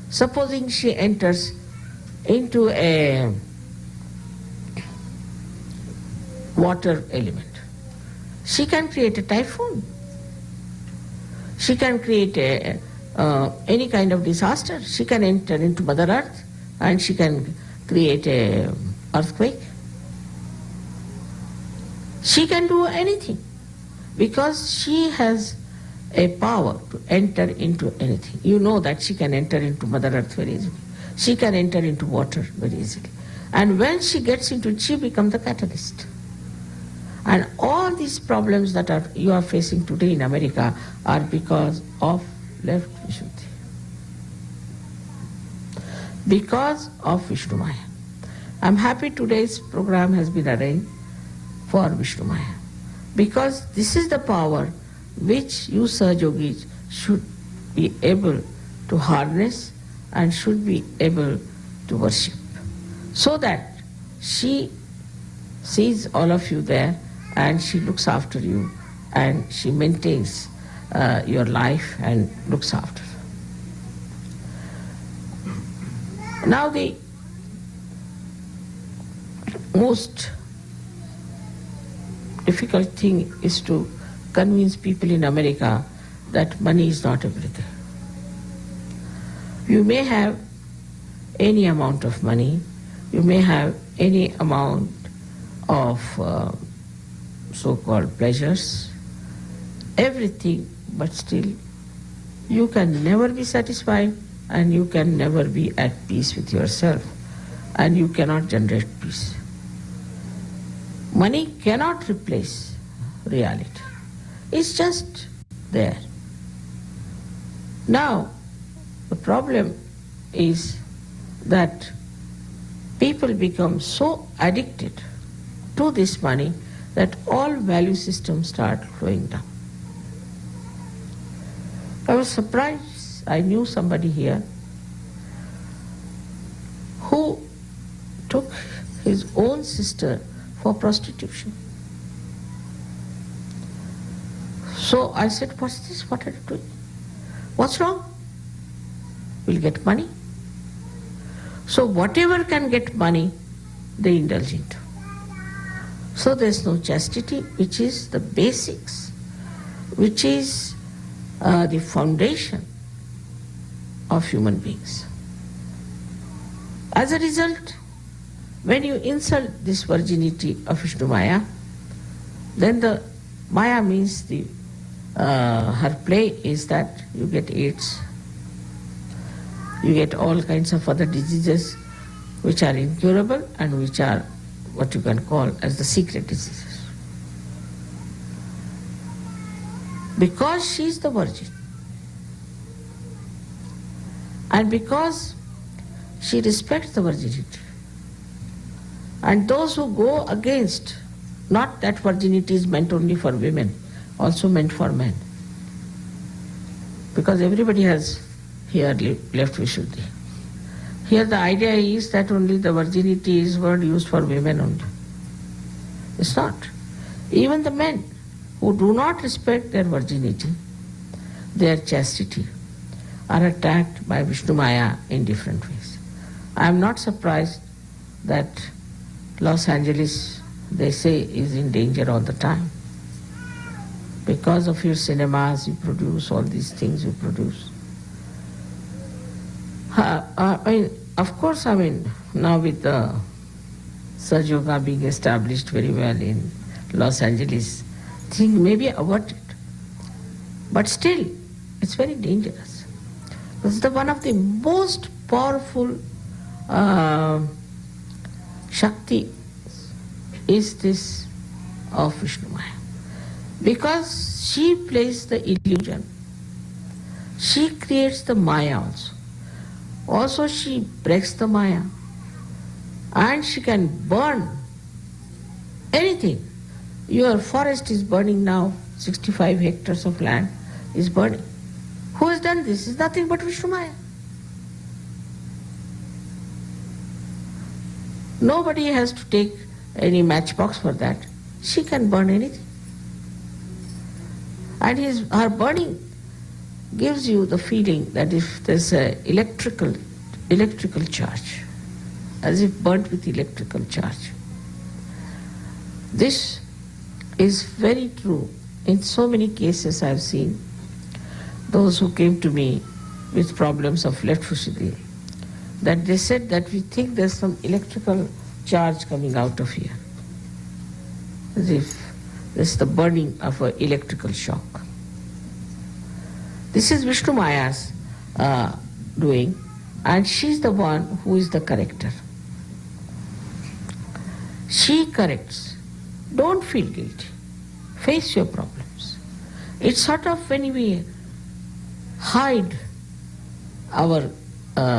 Supposing she enters into a water element, she can create a typhoon. She can create any kind of disaster. She can enter into Mother Earth and she can create an earthquake. She can do anything because she has a power to enter into anything. You know that she can enter into Mother Earth very easily. She can enter into water very easily. And when she gets into it, she becomes the catalyst. And all these problems that you are facing today in America are because of left Vishuddhi. Because of Vishnu Maya. I'm happy today's program has been arranged for Vishnu Maya. Because this is the power which you Sahajogis should be able to harness and should be able to worship. So that she sees all of you there and she looks after you and she maintains your life and looks after. Now the most difficult thing is to convince people in America that money is not everything. You may have any amount of money, you may have any amount of so-called pleasures, everything, but still you can never be satisfied and you can never be at peace with yourself and you cannot generate peace. Money cannot replace reality. It's just there. Now, the problem is that people become so addicted to this money that all value systems start flowing down. I was surprised. I knew somebody here his own sister for prostitution. So I said, what's this? What are you doing? What's wrong? We'll get money. So whatever can get money, they indulge into. So there's no chastity, which is the basics, which is the foundation of human beings. As a result, when you insult this virginity of Vishnu Maya, then the Maya means her play is that you get AIDS, you get all kinds of other diseases which are incurable and which are what you can call as the secret diseases. Because she is the virgin, and because she respects the virginity, and those who go against, not that virginity is meant only for women, also meant for men, because everybody has here left Vishuddhi. Here the idea is that only the virginity is word used for women only. It's not. Even the men who do not respect their virginity, their chastity, are attacked by Vishnu Maya in different ways. I am not surprised that Los Angeles, they say, is in danger all the time. Because of your cinemas, you produce all these things you produce. Of course, now with the Saj Yoga being established very well in Los Angeles, thing may be averted. But still, it's very dangerous. It's one of the most powerful Shakti is this of Vishnu Maya. Because she plays the illusion. She creates the Maya also. Also she breaks the Maya. And she can burn anything. Your forest is burning now, 65 hectares of land is burning. Who has done this? It's nothing but Vishnu Maya. Nobody has to take any matchbox for that. She can burn anything. And her burning gives you the feeling that if there's an electrical charge, as if burnt with electrical charge. This is very true. In so many cases I've seen those who came to me with problems of left Vishuddhi, that they said that we think there's some electrical charge coming out of here, as if there's the burning of an electrical shock. This is Vishnu Maya's doing, and she's the one who is the corrector. She corrects. Don't feel guilty. Face your problems. It's sort of when we hide our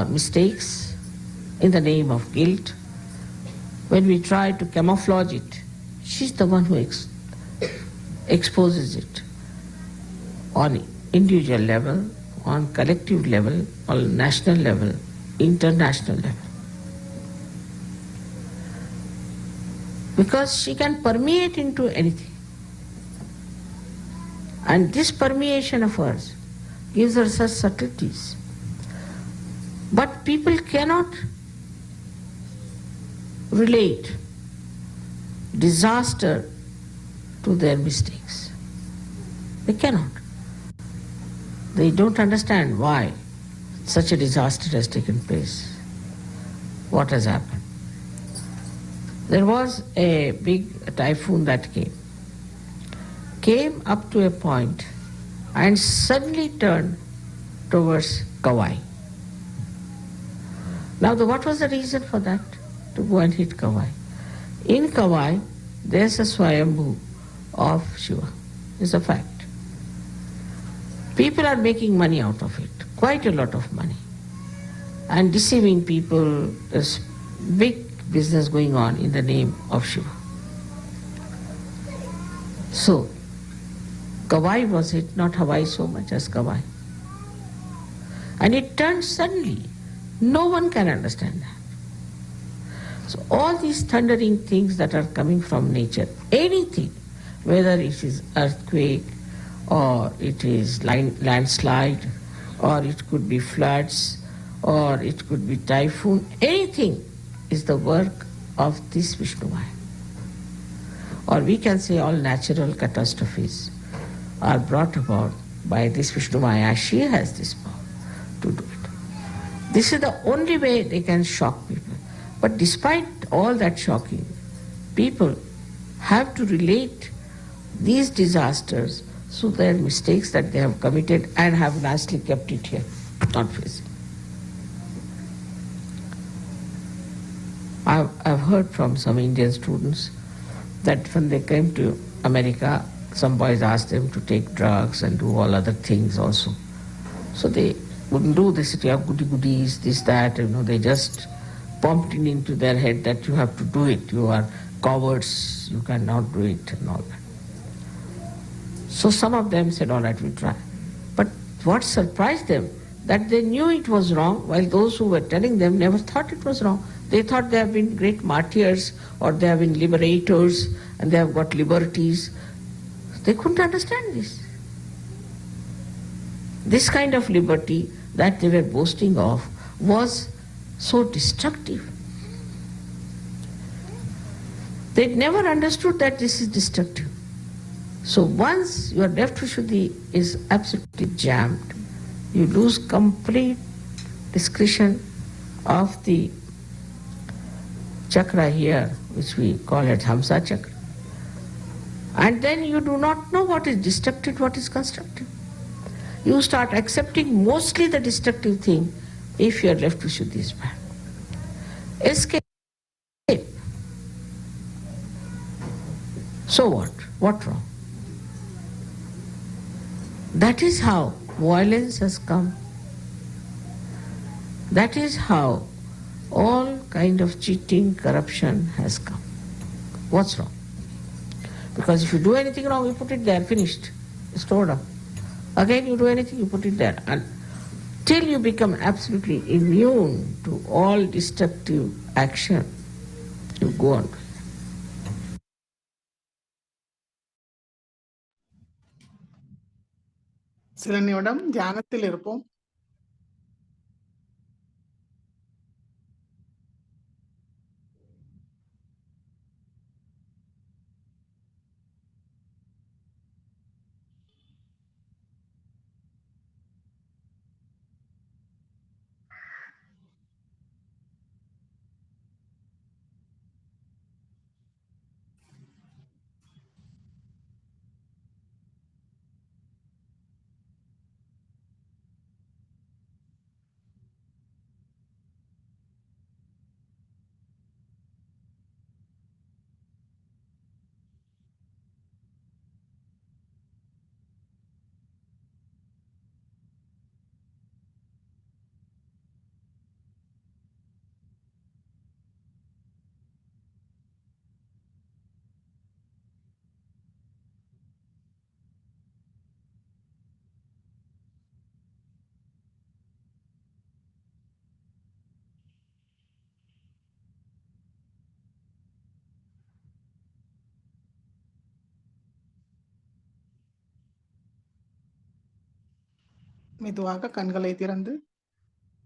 mistakes in the name of guilt, when we try to camouflage it, she's the one who exposes it on individual level, on collective level, on national level, international level. Because she can permeate into anything. And this permeation of hers gives her such subtleties. But people cannot relate disaster to their mistakes. They cannot. They don't understand why such a disaster has taken place, what has happened. There was a big typhoon that came up to a point and suddenly turned towards Kauai. Now what was the reason for that, to go and hit Kauai? In Kauai, there's a Swayambhu of Shiva. It's a fact. People are making money out of it, quite a lot of money, and deceiving people. There's big business going on in the name of Shiva. So, Kauai was it, not Hawaii so much as Kauai. And it turned suddenly. No one can understand that. So all these thundering things that are coming from nature, anything, whether it is earthquake or it is landslide or it could be floods or it could be typhoon, anything is the work of this Vishnumaya. Or we can say all natural catastrophes are brought about by this Vishnumaya. She has this power to do it. This is the only way they can shock people. But despite all that shocking, people have to relate these disasters to their mistakes that they have committed and have nicely kept it here, not facing. I've heard from some Indian students that when they came to America, some boys asked them to take drugs and do all other things also. So they wouldn't do. They said, you have goodies, this, that, they just pumped it into their head that you have to do it. You are cowards, you cannot do it and all that. So some of them said, all right, we'll try. But what surprised them, that they knew it was wrong, while those who were telling them never thought it was wrong. They thought they have been great martyrs or they have been liberators and they have got liberties. They couldn't understand this. This kind of liberty that they were boasting of was so destructive. They never understood that this is destructive. So once your left Vishuddhi is absolutely jammed, you lose complete discretion of the chakra here, which we call it Hamsa chakra. And then you do not know what is destructive, what is constructive. You start accepting mostly the destructive thing if your left Vishuddhi is bad. Escape. So what? What wrong? That is how violence has come. That is how all kind of cheating, corruption has come. What's wrong? Because if you do anything wrong, you put it there, finished, stored up. Again, you do anything, you put it there. Until you become absolutely immune to all destructive action, you go on. சில நிமிடம் தியானத்தில் இருப்போம். மெதுவாக கண்களை திறந்து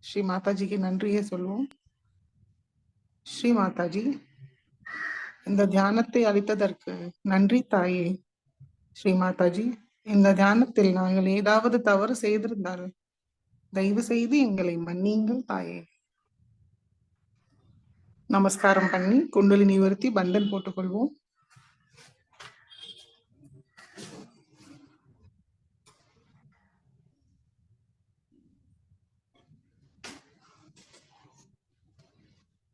ஸ்ரீ மாதாஜிக்கு நன்றியை சொல்வோம். ஸ்ரீ மாதாஜி, இந்த தியானத்தை அளித்ததற்கு நன்றி தாயே. ஸ்ரீ மாதாஜி, இந்த தியானத்தில் நாங்கள் ஏதாவது தவறு செய்திருந்தால் தயவு செய்து எங்களை மன்னியுங்கள் தாயே. நமஸ்காரம் பண்ணி குண்டலினி நிவர்த்தி பந்தன் போட்டுக்கொள்வோம்.